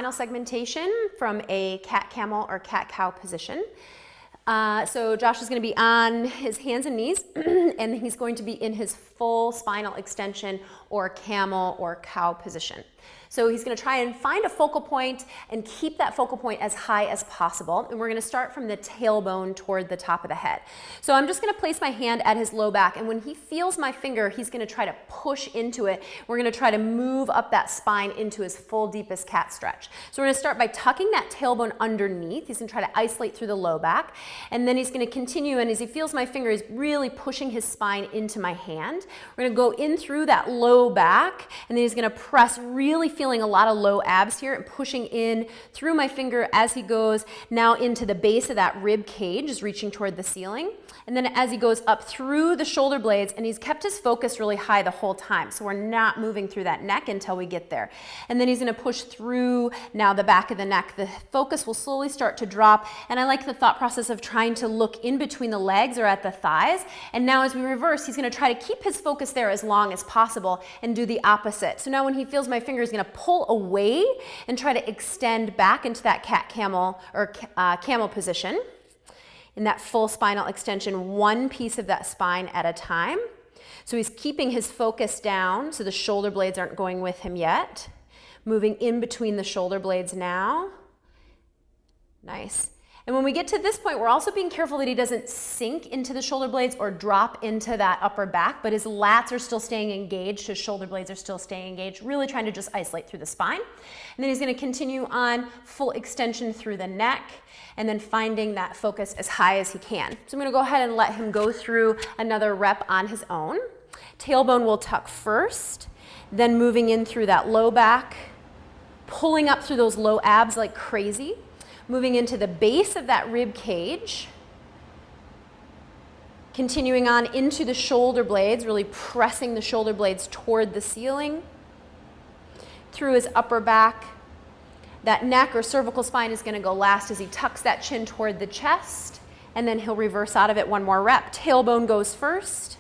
Spinal segmentation from a cat-camel or cat-cow position. So Josh is going to be on his hands and knees, and he's going to be in his full spinal extension or camel or cow position. So he's going to try and find a focal point and keep that focal point as high as possible. And we're going to start from the tailbone toward the top of the head. So I'm just going to place my hand at his low back, and when he feels my finger, he's going to try to push into it. We're going to try to move up that spine into his full deepest cat stretch. So we're going to start by tucking that tailbone underneath. He's going to try to isolate through the low back, and then he's going to continue, and as he feels my finger, he's really pushing his spine into my hand. We're going to go in through that low back, and then he's going to press, really feeling a lot of low abs here and pushing in through my finger as he goes now into the base of that rib cage, just reaching toward the ceiling. And then as he goes up through the shoulder blades, and he's kept his focus really high the whole time, so we're not moving through that neck until we get there. And then he's going to push through now the back of the neck. The focus will slowly start to drop, and I like the thought process of trying to look in between the legs or at the thighs. And now as we reverse, he's going to try to keep his focus there as long as possible and do the opposite. So now when he feels my finger, he's going to pull away and try to extend back into that cat-camel or camel position. In that full spinal extension, one piece of that spine at a time. So he's keeping his focus down so the shoulder blades aren't going with him yet. Moving in between the shoulder blades now. Nice. And when we get to this point, we're also being careful that he doesn't sink into the shoulder blades or drop into that upper back, but his lats are still staying engaged, his shoulder blades are still staying engaged, really trying to just isolate through the spine. And then he's going to continue on full extension through the neck, and then finding that focus as high as he can. So I'm going to go ahead and let him go through another rep on his own. Tailbone will tuck first, then moving in through that low back, pulling up through those low abs like crazy. Moving into the base of that rib cage, continuing on into the shoulder blades, really pressing the shoulder blades toward the ceiling, through his upper back. That neck or cervical spine is going to go last as he tucks that chin toward the chest, and then he'll reverse out of it one more rep. Tailbone goes first,